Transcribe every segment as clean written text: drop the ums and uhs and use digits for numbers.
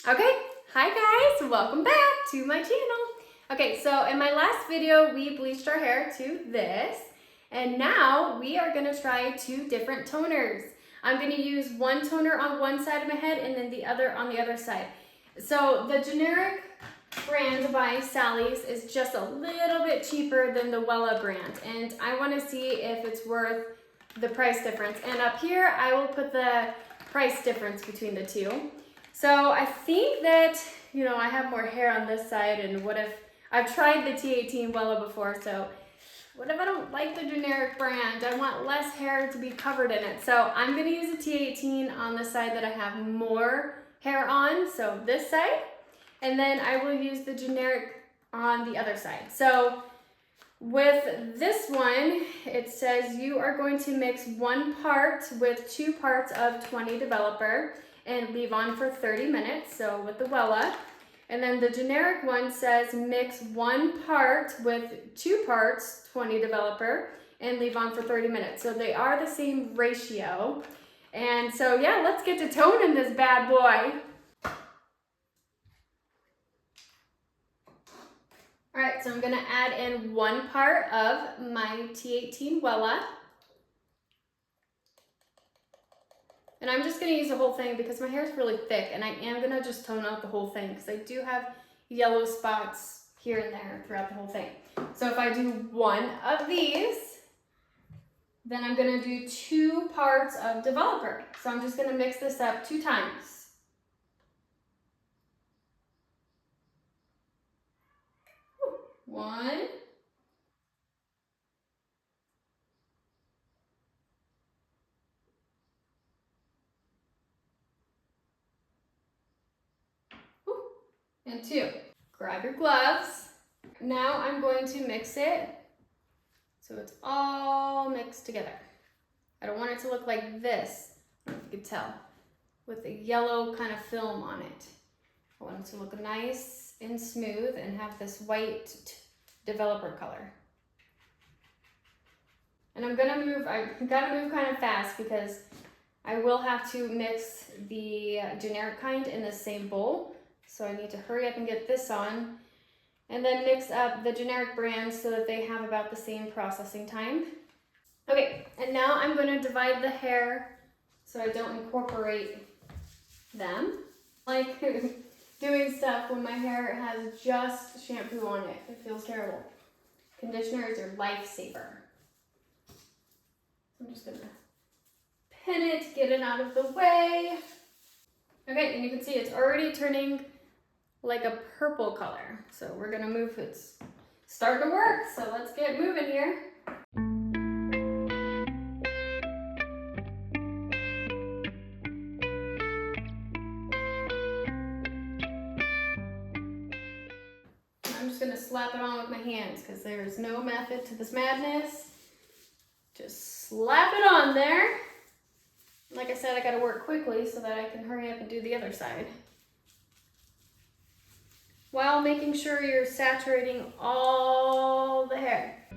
Okay, hi guys, welcome back to my channel. Okay, so in my last video, we bleached our hair to this, and now we are gonna try two different toners. I'm gonna use one toner on one side of my head and then the other on the other side. So the generic brand by Sally's is just a little bit cheaper than the Wella brand, and I wanna see if it's worth the price difference. And up here, I will put the price difference between the two. So I think that, you know, I have more hair on this side, and what if, I've tried the T18 Wella before, so what if I don't like the generic brand? I want less hair to be covered in it. So I'm gonna use the T18 on the side that I have more hair on, so this side, and then I will use the generic on the other side. So with this one, it says you are going to mix 1 part with 2 parts of 20 developer and leave on for 30 minutes, so with the Wella. And then the generic one says mix 1 part with 2 parts 20 developer and leave on for 30 minutes. So they are the same ratio. And so yeah, let's get to toning this bad boy. All right, so I'm gonna add in 1 part of my T18 Wella. And I'm just gonna use the whole thing because my hair is really thick, and I am gonna just tone out the whole thing because I do have yellow spots here and there throughout the whole thing. So if I do 1 of these, then I'm gonna do 2 parts of developer. So I'm just gonna mix this up 2 times. One. And 2. Grab your gloves. Now I'm going to mix it so it's all mixed together. I don't want it to look like this, I don't know if you can tell, with a yellow kind of film on it. I want it to look nice and smooth and have this white developer color. And I gotta move kind of fast because I will have to mix the generic kind in the same bowl. So I need to hurry up and get this on and then mix up the generic brands so that they have about the same processing time. Okay, and now I'm going to divide the hair so I don't incorporate them. Like doing stuff when my hair has just shampoo on it. It feels terrible. Conditioner is your lifesaver. I'm just going to pin it, get it out of the way. Okay, and you can see it's already turning like a purple color. So we're gonna move, it's starting to work. So let's get moving here. I'm just gonna slap it on with my hands because there's no method to this madness. Just slap it on there. Like I said, I gotta work quickly so that I can hurry up and do the other side, while making sure you're saturating all the hair.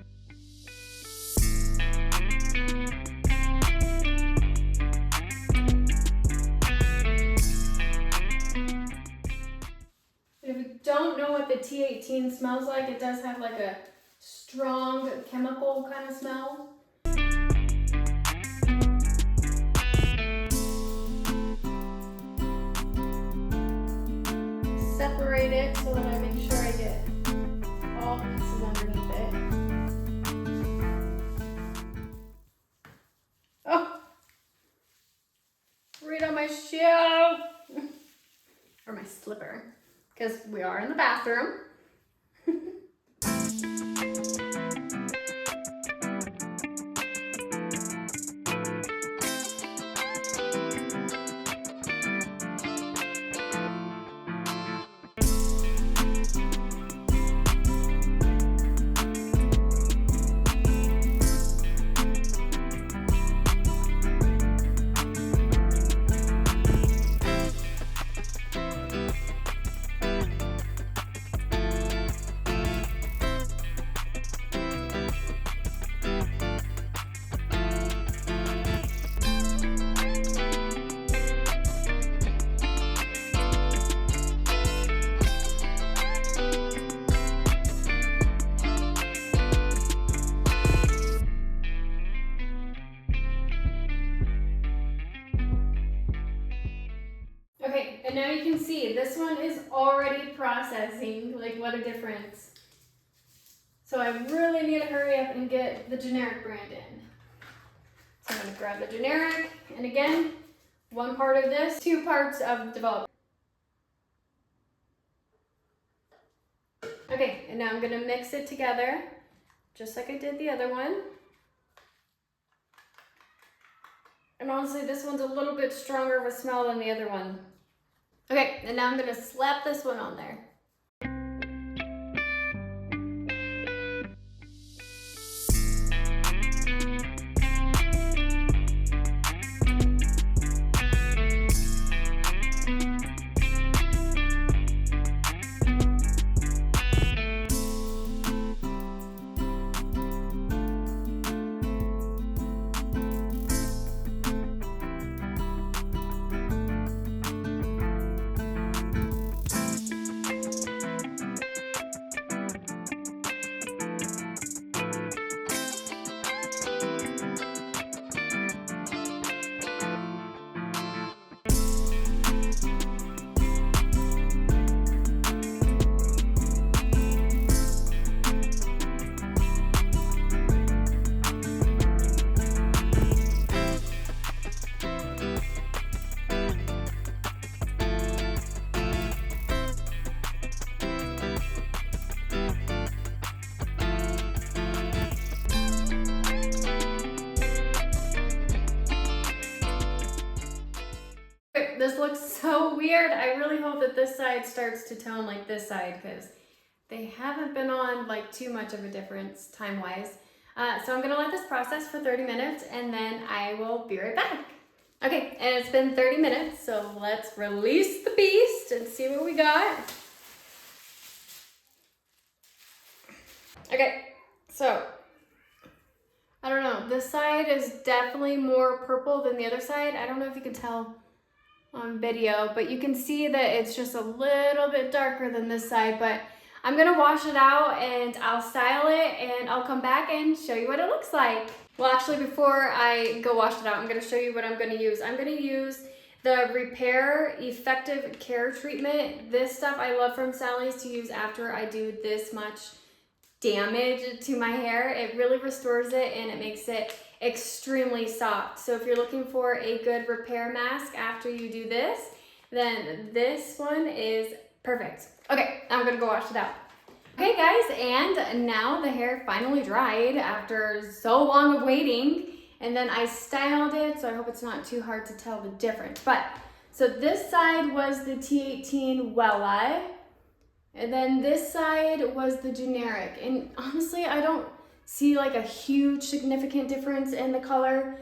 If you don't know what the T18 smells like, it does have like a strong chemical kind of smell. Separate it so that I make sure I get all pieces underneath it. Oh! Right on my shoe! Or my slipper, because we are in the bathroom. you can see this one is already processing. Like, what a difference. So I really need to hurry up and get the generic brand in. So I'm gonna grab the generic, and again, one part of this, 2 parts of development. Okay, and now I'm gonna mix it together, just like I did the other one. And honestly, this one's a little bit stronger of a smell than the other one. Okay, and now I'm gonna slap this one on there. This looks so weird. I really hope that this side starts to tone like this side, because they haven't been on like too much of a difference time-wise. So I'm gonna let this process for 30 minutes and then I will be right back. Okay, and it's been 30 minutes, so let's release the beast and see what we got. Okay, so I don't know. This side is definitely more purple than the other side. I don't know if you can tell on video, but you can see that it's just a little bit darker than this side, but I'm gonna wash it out and I'll style it and I'll come back and show you what it looks like. Well, actually, before I go wash it out, I'm gonna show you what I'm gonna use. I'm gonna use the Repair Effective Care Treatment. This stuff I love from Sally's to use after I do this much damage to my hair. It really restores it and it makes it extremely soft. So if you're looking for a good repair mask after you do this, then this one is perfect. Okay, I'm gonna go wash it out. Okay guys, and now the hair finally dried after so long of waiting, and then I styled it, so I hope it's not too hard to tell the difference. But so this side was the T18 Wella, and then this side was the generic. And honestly, I don't see like a huge significant difference in the color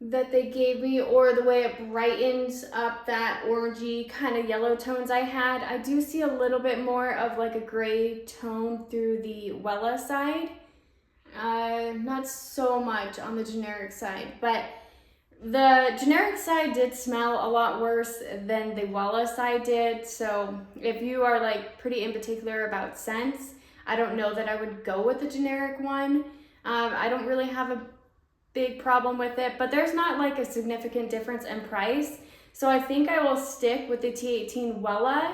that they gave me or the way it brightens up that orangey kind of yellow tones I had. I do see a little bit more of like a gray tone through the Wella side. Not so much on the generic side, but the generic side did smell a lot worse than the Wella side did. So if you are like pretty in particular about scents, I don't know that I would go with the generic one. I don't really have a big problem with it, but there's not like a significant difference in price. So I think I will stick with the T18 Wella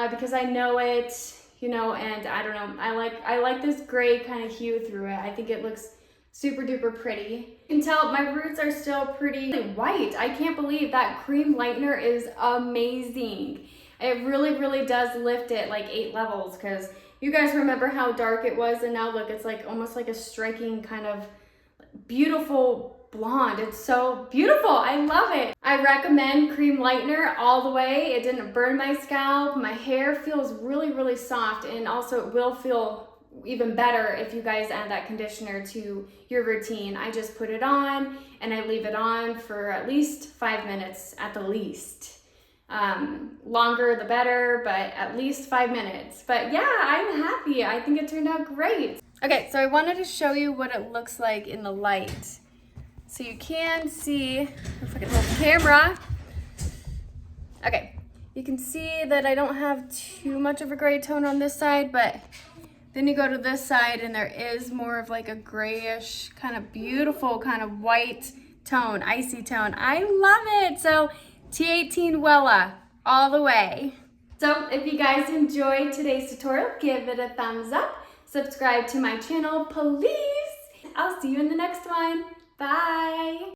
because I know it, you know, and I don't know, I like this gray kind of hue through it. I think it looks super duper pretty. You can tell my roots are still pretty white. I can't believe that cream lightener is amazing. It really, really does lift it like 8 levels, because you guys remember how dark it was, and now look, it's like almost like a striking kind of beautiful blonde. It's so beautiful. I love it. I recommend cream lightener all the way. It didn't burn my scalp. My hair feels really, really soft, and also it will feel even better if you guys add that conditioner to your routine. I just put it on and I leave it on for at least 5 minutes at the least. Longer the better, but at least 5 minutes. But yeah, I'm happy. I think it turned out great. Okay, so I wanted to show you what it looks like in the light. So you can see, if I can hold the camera. Okay, you can see that I don't have too much of a gray tone on this side, but then you go to this side and there is more of like a grayish, kind of beautiful, kind of white tone, icy tone. I love it. So T18 Wella, all the way. So if you guys enjoyed today's tutorial, give it a thumbs up. Subscribe to my channel, please. I'll see you in the next one. Bye.